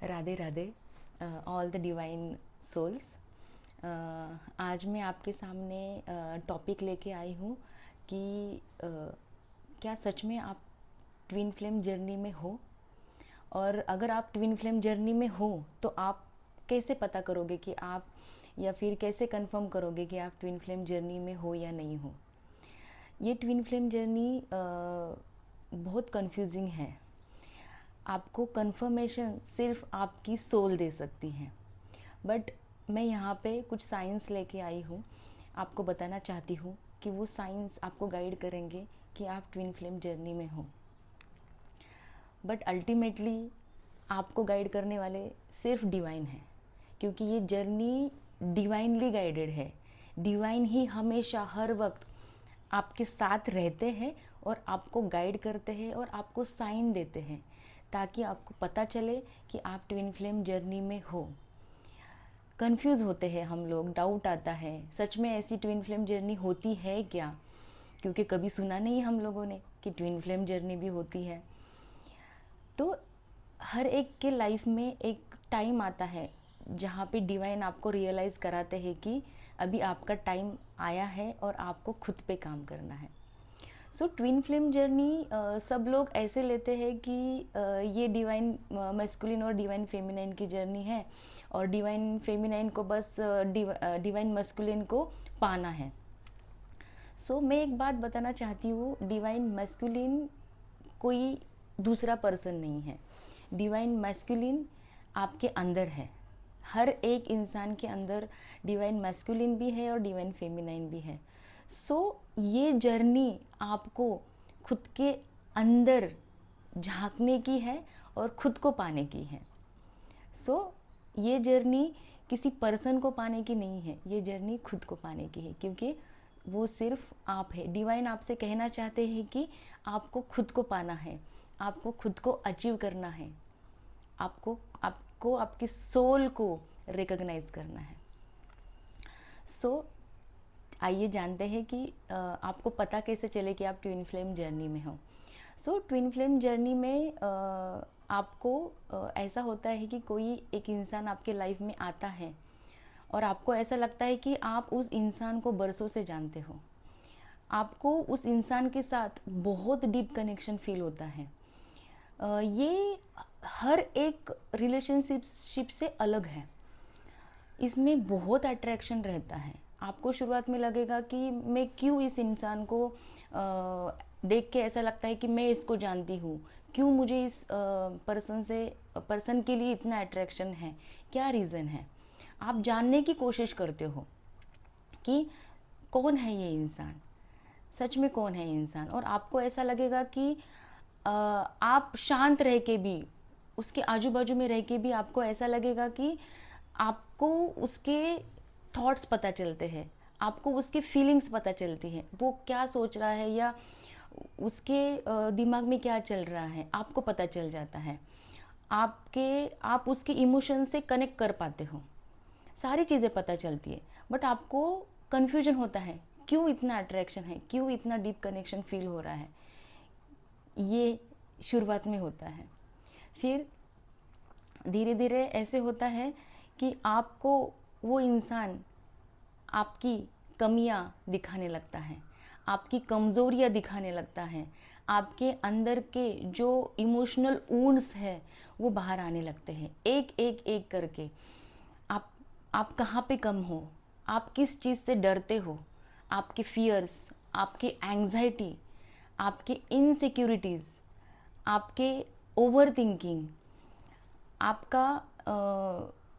Radhe Radhe all the divine souls. आज मैं आपके सामने टॉपिक लेके आई हूँ कि क्या सच में आप ट्विन फ्लेम जर्नी में हो, और अगर आप ट्विन फ्लेम जर्नी में हो तो आप कैसे पता करोगे कि आप, या फिर कैसे कंफर्म करोगे कि आप ट्विन फ्लेम जर्नी में हो या नहीं हो। ये ट्विन फ्लेम जर्नी बहुत कंफ्यूजिंग है। आपको कंफर्मेशन सिर्फ आपकी सोल दे सकती है, बट मैं यहाँ पे कुछ साइंस लेके आई हूँ। आपको बताना चाहती हूँ कि वो साइंस आपको गाइड करेंगे कि आप ट्विन फ्लेम जर्नी में हो। बट अल्टीमेटली आपको गाइड करने वाले सिर्फ डिवाइन है, क्योंकि ये जर्नी डिवाइनली गाइडेड है। डिवाइन ही हमेशा हर वक्त आपके साथ रहते हैं और आपको गाइड करते हैं और आपको साइन देते हैं, ताकि आपको पता चले कि आप ट्विन फ्लेम जर्नी में हो। कंफ्यूज होते हैं हम लोग, डाउट आता है सच में ऐसी ट्विन फ्लेम जर्नी होती है क्या, क्योंकि कभी सुना नहीं हम लोगों ने कि ट्विन फ्लेम जर्नी भी होती है। तो हर एक के लाइफ में एक टाइम आता है जहाँ पे डिवाइन आपको रियलाइज़ कराते हैं कि अभी आपका टाइम आया है और आपको खुद पे काम करना है। सो ट्विन फ्लेम जर्नी सब लोग ऐसे लेते हैं कि ये डिवाइन मैस्कुलिन और डिवाइन फेमिनाइन की जर्नी है, और डिवाइन फेमिनाइन को बस डिवाइन मैस्कुलिन को पाना है। सो मैं एक बात बताना चाहती हूँ, डिवाइन मैस्कुलिन कोई दूसरा पर्सन नहीं है। डिवाइन मैस्कुलिन आपके अंदर है। हर एक इंसान के अंदर डिवाइन मैस्कुलिन भी है और डिवाइन फेमिनाइन भी है। सो ये जर्नी आपको खुद के अंदर झांकने की है और खुद को पाने की है। सो ये जर्नी किसी पर्सन को पाने की नहीं है, ये जर्नी खुद को पाने की है, क्योंकि वो सिर्फ आप है। डिवाइन आपसे कहना चाहते हैं कि आपको खुद को पाना है, आपको खुद को अचीव करना है, आपको आपको आपकी सोल को रिकॉग्नाइज करना है। सो आइए जानते हैं कि आपको पता कैसे चले कि आप ट्विन फ्लेम जर्नी में हो। सो ट्विन फ्लेम जर्नी में आपको ऐसा होता है कि कोई एक इंसान आपके लाइफ में आता है और आपको ऐसा लगता है कि आप उस इंसान को बरसों से जानते हो। आपको उस इंसान के साथ बहुत डीप कनेक्शन फील होता है। ये हर एक रिलेशनशिप से अलग है। इसमें बहुत अट्रैक्शन रहता है। आपको शुरुआत में लगेगा कि मैं क्यों इस इंसान को देख के ऐसा लगता है कि मैं इसको जानती हूँ, क्यों मुझे इस पर्सन के लिए इतना अट्रैक्शन है, क्या रीज़न है। आप जानने की कोशिश करते हो कि कौन है ये इंसान, सच में कौन है ये इंसान। और आपको ऐसा लगेगा कि आप शांत रह के भी, उसके आजू बाजू में रह के भी आपको ऐसा लगेगा कि आपको उसके थॉट्स पता चलते हैं, आपको उसके फीलिंग्स पता चलती हैं, वो क्या सोच रहा है या उसके दिमाग में क्या चल रहा है आपको पता चल जाता है। आप उसके इमोशन से कनेक्ट कर पाते हो, सारी चीज़ें पता चलती है। बट आपको कन्फ्यूजन होता है, क्यों इतना अट्रैक्शन है, क्यों इतना डीप कनेक्शन फील हो रहा है। ये शुरुआत में होता है। फिर धीरे धीरे ऐसे होता है कि आपको वो इंसान आपकी कमियां दिखाने लगता है, आपकी कमज़ोरियां दिखाने लगता है, आपके अंदर के जो इमोशनल वुंड्स है वो बाहर आने लगते हैं, एक एक एक करके। आप आप कहाँ पे कम हो, आप किस चीज़ से डरते हो, आपके फियर्स, आपकी एंग्जाइटी, आपके इनसिक्योरिटीज़, आपके ओवर थिंकिंग, आपका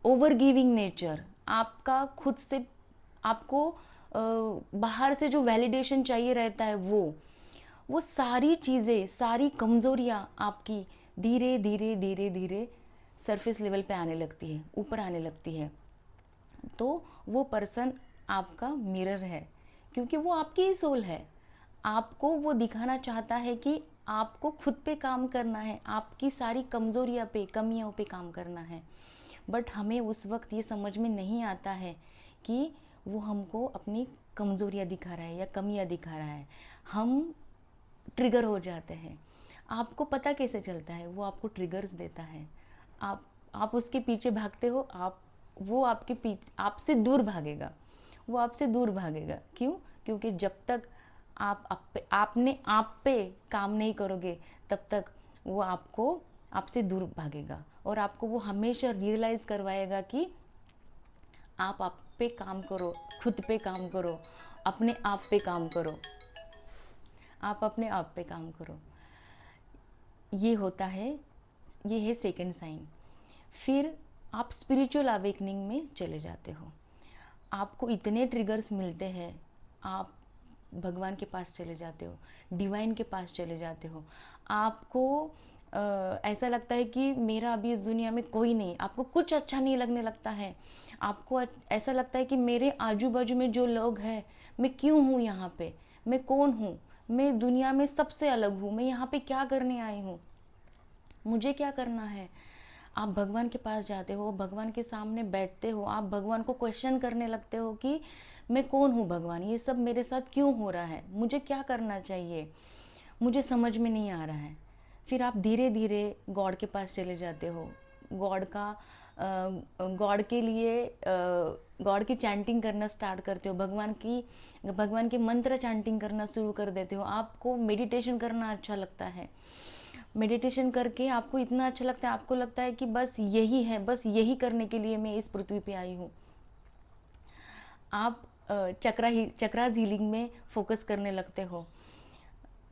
ओवर गिविंग नेचर, आपका खुद से आपको बाहर से जो वैलिडेशन चाहिए रहता है, वो सारी चीज़ें, सारी कमज़ोरियाँ आपकी धीरे धीरे धीरे धीरे सरफेस लेवल पे आने लगती है, ऊपर आने लगती है। तो वो पर्सन आपका मिरर है, क्योंकि वो आपकी ही सोल है। आपको वो दिखाना चाहता है कि आपको खुद पे काम करना है, आपकी सारी कमज़ोरियाँ पे, कमियों पे काम करना है। बट हमें उस वक्त ये समझ में नहीं आता है कि वो हमको अपनी कमज़ोरियाँ दिखा रहा है या कमियाँ दिखा रहा है। हम ट्रिगर हो जाते हैं। आपको पता कैसे चलता है? वो आपको ट्रिगर्स देता है। आप आप उसके पीछे भागते हो, वो आपके पीछे आपसे दूर भागेगा, वो आपसे दूर भागेगा। क्यों? क्योंकि जब तक आपने आप पे काम नहीं करोगे, तब तक वो आपसे दूर भागेगा, और आपको वो हमेशा रियलाइज़ करवाएगा कि आप पे काम करो, खुद पे काम करो, अपने आप पे काम करो, आप अपने आप पे काम करो। ये होता है, ये है सेकंड साइन। फिर आप स्पिरिचुअल अवेकनिंग में चले जाते हो, आपको इतने ट्रिगर्स मिलते हैं, आप भगवान के पास चले जाते हो, डिवाइन के पास चले जाते हो, आपको ऐसा लगता है कि मेरा अभी इस दुनिया में कोई नहीं, आपको कुछ अच्छा नहीं लगने लगता है, आपको ऐसा लगता है कि मेरे आजू बाजू में जो लोग हैं, मैं क्यों हूँ यहाँ पे, मैं कौन हूँ, मैं दुनिया में सबसे अलग हूँ, मैं यहाँ पे क्या करने आई हूँ, मुझे क्या करना है। आप भगवान के पास जाते हो, भगवान के सामने बैठते हो, आप भगवान को क्वेश्चन करने लगते हो कि मैं कौन हूँ भगवान, ये सब मेरे साथ क्यों हो रहा है, मुझे क्या करना चाहिए, मुझे समझ में नहीं आ रहा है। फिर आप धीरे धीरे गॉड के पास चले जाते हो, गॉड के लिए गॉड की चैंटिंग करना स्टार्ट करते हो, भगवान के मंत्र चैंटिंग करना शुरू कर देते हो। आपको मेडिटेशन करना अच्छा लगता है, मेडिटेशन करके आपको इतना अच्छा लगता है, आपको लगता है कि बस यही है, बस यही करने के लिए मैं इस पृथ्वी पे आई हूँ। आप चक्रास हीलिंग में फोकस करने लगते हो।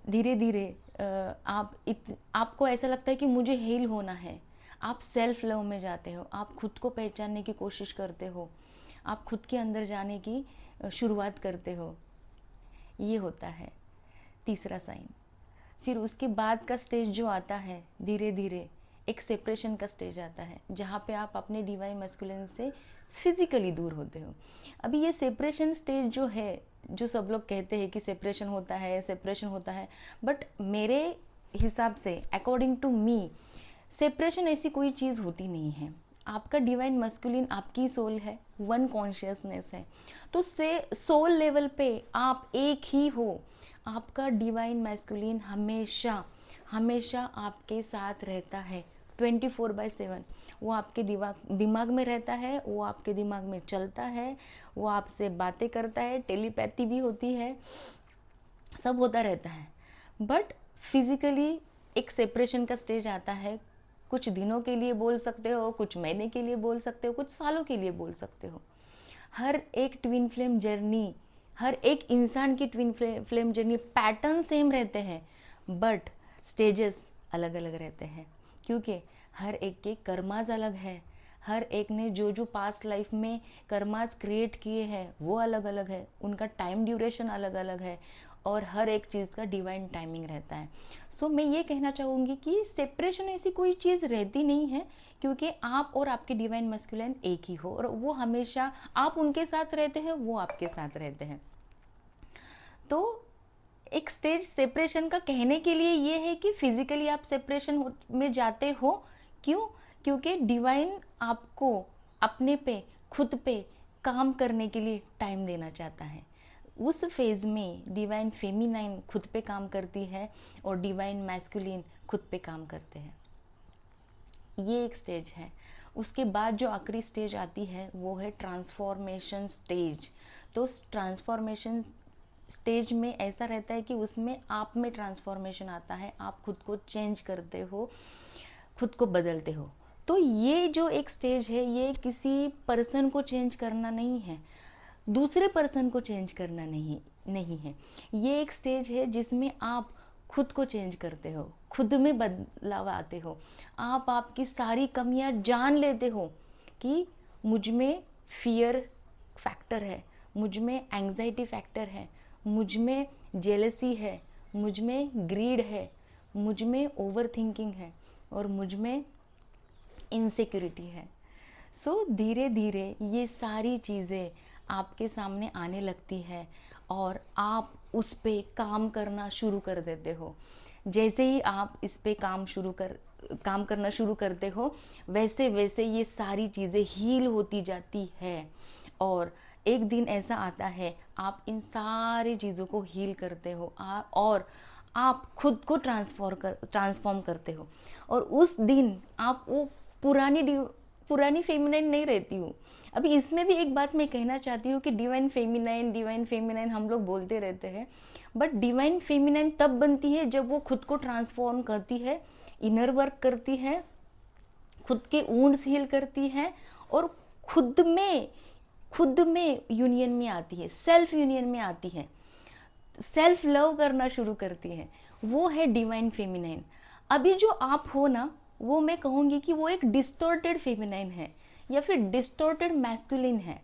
धीरे धीरे आपको ऐसा लगता है कि मुझे हील होना है। आप सेल्फ लव में जाते हो, आप खुद को पहचानने की कोशिश करते हो, आप खुद के अंदर जाने की शुरुआत करते हो। ये होता है तीसरा साइन। फिर उसके बाद का स्टेज जो आता है, धीरे धीरे एक सेपरेशन का स्टेज आता है, जहाँ पे आप अपने डिवाइन मैस्कुलिन से फिजिकली दूर होते हो। अभी ये सेपरेशन स्टेज जो है, जो सब लोग कहते हैं कि सेपरेशन होता है, सेपरेशन होता है, बट मेरे हिसाब से, अकॉर्डिंग टू मी, सेपरेशन ऐसी कोई चीज़ होती नहीं है। आपका डिवाइन मस्कुलिन आपकी सोल है, वन कॉन्शियसनेस है, तो से सोल लेवल पे आप एक ही हो। आपका डिवाइन मैस्कुलिन हमेशा हमेशा आपके साथ रहता है 24/7। वो आपके दिमाग में रहता है, वो आपके दिमाग में चलता है, वो आपसे बातें करता है, टेलीपैथी भी होती है, सब होता रहता है। बट फिजिकली एक सेपरेशन का स्टेज आता है, कुछ दिनों के लिए बोल सकते हो, कुछ महीने के लिए बोल सकते हो, कुछ सालों के लिए बोल सकते हो। हर एक ट्विन फ्लेम जर्नी, हर एक इंसान की twin flame journey pattern same रहते हैं, बट स्टेजेस अलग अलग रहते हैं, क्योंकि हर एक के कर्माज अलग है। हर एक ने जो जो पास्ट लाइफ में कर्माज क्रिएट किए हैं वो अलग अलग है, उनका टाइम ड्यूरेशन अलग अलग है, और हर एक चीज़ का डिवाइन टाइमिंग रहता है। सो मैं ये कहना चाहूँगी कि सेपरेशन ऐसी कोई चीज़ रहती नहीं है, क्योंकि आप और आपके डिवाइन मस्कुलिन एक ही हो, और वो हमेशा, आप उनके साथ रहते हैं, वो आपके साथ रहते हैं। तो एक स्टेज सेपरेशन का कहने के लिए ये है कि फिजिकली आप सेपरेशन में जाते हो। क्यों? क्योंकि डिवाइन आपको अपने पे, खुद पे काम करने के लिए टाइम देना चाहता है। उस फेज में डिवाइन फेमिनाइन खुद पे काम करती है, और डिवाइन मैस्कुलिन खुद पे काम करते हैं। ये एक स्टेज है। उसके बाद जो आखिरी स्टेज आती है वो है ट्रांसफॉर्मेशन स्टेज। तो ट्रांसफॉर्मेशन स्टेज में ऐसा रहता है कि उसमें आप में ट्रांसफॉर्मेशन आता है, आप खुद को चेंज करते हो, खुद को बदलते हो। तो ये जो एक स्टेज है, ये किसी पर्सन को चेंज करना नहीं है, दूसरे पर्सन को चेंज करना नहीं है। ये एक स्टेज है जिसमें आप खुद को चेंज करते हो, खुद में बदलाव आते हो, आप आपकी सारी कमियां जान लेते हो कि मुझ में फियर फैक्टर है, मुझ में एंग्जाइटी फैक्टर है, मुझ में जेलसी है, मुझ में ग्रीड है, मुझ में ओवर थिंकिंग है, और मुझ में इनसिक्योरिटी है। सो धीरे धीरे ये सारी चीज़ें आपके सामने आने लगती है, और आप उस पे काम करना शुरू कर देते हो। जैसे ही आप इस पे काम करना शुरू करते हो, वैसे वैसे ये सारी चीज़ें हील होती जाती है, और एक दिन ऐसा आता है आप इन सारी चीज़ों को हील करते हो, और आप खुद को ट्रांसफॉर्म करते हो, और उस दिन आप वो पुरानी फेमिनाइन नहीं रहती हूँ। अभी इसमें भी एक बात मैं कहना चाहती हूँ कि डिवाइन फेमिनाइन हम लोग बोलते रहते हैं, बट डिवाइन फेमिनाइन तब बनती है जब वो खुद को ट्रांसफॉर्म करती है, इनर वर्क करती है, खुद के वुंड्स हील करती है, और खुद में यूनियन में आती है, सेल्फ यूनियन में आती है, सेल्फ लव करना शुरू करती है। वो है डिवाइन फेमिनाइन। अभी जो आप हो ना, वो मैं कहूँगी कि वो एक डिस्टॉर्टेड फेमिनाइन है या फिर डिस्टॉर्टेड मैस्कुलिन है,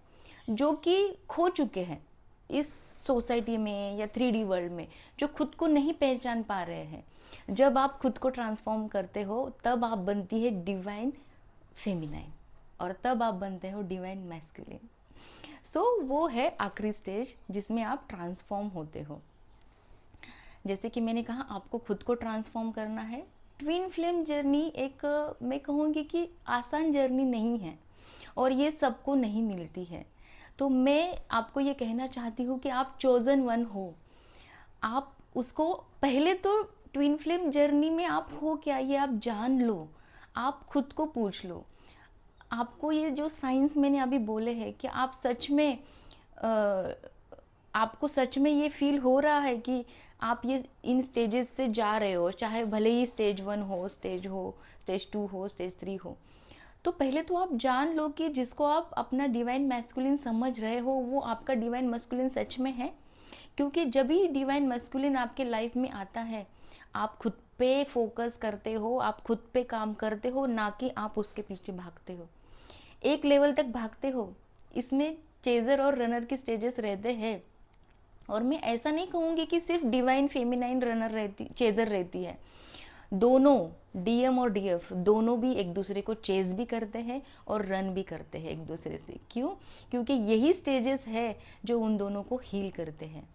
जो कि खो चुके हैं इस सोसाइटी में या 3D वर्ल्ड में, जो खुद को नहीं पहचान पा रहे हैं। जब आप खुद को ट्रांसफॉर्म करते हो तब आप बनती है डिवाइन फेमिनाइन, और तब आप बनते हो डिवाइन मैस्कुलिन। सो वो है आखिरी स्टेज जिसमें आप ट्रांसफॉर्म होते हो। जैसे कि मैंने कहा, आपको खुद को ट्रांसफॉर्म करना है। ट्विन फ्लेम जर्नी एक मैं कहूँगी कि आसान जर्नी नहीं है, और ये सबको नहीं मिलती है। तो मैं आपको ये कहना चाहती हूँ कि आप चोजन वन हो। आप उसको पहले तो ट्विन फ्लेम जर्नी में आप हो क्या, ये आप जान लो। आप खुद को पूछ लो। आपको ये जो साइंस मैंने अभी बोले हैं कि आप सच में आपको सच में ये फील हो रहा है कि आप ये इन स्टेजेस से जा रहे हो, चाहे भले ही स्टेज 1 हो, स्टेज 2 हो, स्टेज 3 हो। तो पहले तो आप जान लो कि जिसको आप अपना डिवाइन मैस्कुलिन समझ रहे हो, वो आपका डिवाइन मैस्कुलिन सच में है। क्योंकि जब भी डिवाइन मैस्कुलिन आपके लाइफ में आता है, आप खुद पे फोकस करते हो, आप खुद पे काम करते हो, ना कि आप उसके पीछे भागते हो। एक लेवल तक भागते हो। इसमें चेजर और रनर की स्टेजेस रहते हैं, और मैं ऐसा नहीं कहूँगी कि सिर्फ डिवाइन फेमिनाइन चेजर रहती है। दोनों डीएम और डीएफ दोनों भी एक दूसरे को चेज भी करते हैं और रन भी करते हैं एक दूसरे से। क्यों? क्योंकि यही स्टेजेस है जो उन दोनों को हील करते हैं।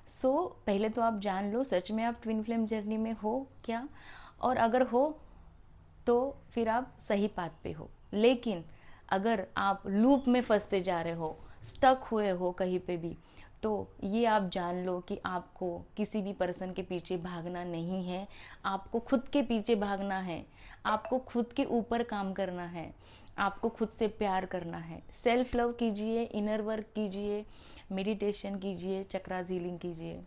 सो पहले तो आप जान लो सच में आप ट्विन फ्लेम जर्नी में हो क्या, और अगर हो तो फिर आप सही पाथ पे हो। लेकिन अगर आप लूप में फंसते जा रहे हो, स्टक हुए हो कहीं पे भी, तो ये आप जान लो कि आपको किसी भी पर्सन के पीछे भागना नहीं है। आपको खुद के पीछे भागना है, आपको खुद के ऊपर काम करना है, आपको खुद से प्यार करना है। सेल्फ लव कीजिए, इनर वर्क कीजिए, मेडिटेशन कीजिए, चक्रास हीलिंग कीजिए,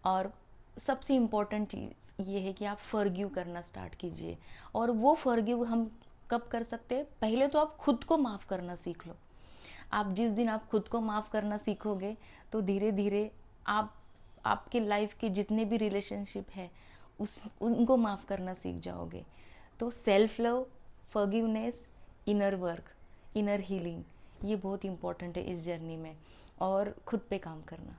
और सबसे इम्पॉर्टेंट चीज़ ये है कि आप फॉरगिव करना स्टार्ट कीजिए। और वो फॉरगिव हम कब कर सकते हैं? पहले तो आप खुद को माफ़ करना सीख लो। आप जिस दिन आप खुद को माफ़ करना सीखोगे, तो धीरे धीरे आप आपके लाइफ के जितने भी रिलेशनशिप है उनको माफ़ करना सीख जाओगे। तो self love, forgiveness, inner work, inner healing, ये बहुत इम्पॉर्टेंट है इस जर्नी में, और खुद पे काम करना।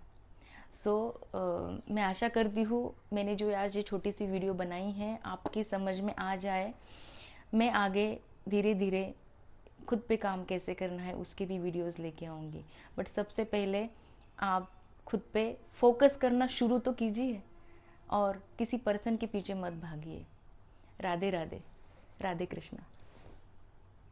मैं आशा करती हूँ मैंने जो आज ये छोटी सी वीडियो बनाई है आपकी समझ में आ जाए। मैं आगे धीरे धीरे खुद पे काम कैसे करना है उसके भी वीडियोस लेके आऊँगी, बट सबसे पहले आप खुद पे फोकस करना शुरू तो कीजिए, और किसी पर्सन के पीछे मत भागिए। राधे राधे, राधे कृष्णा।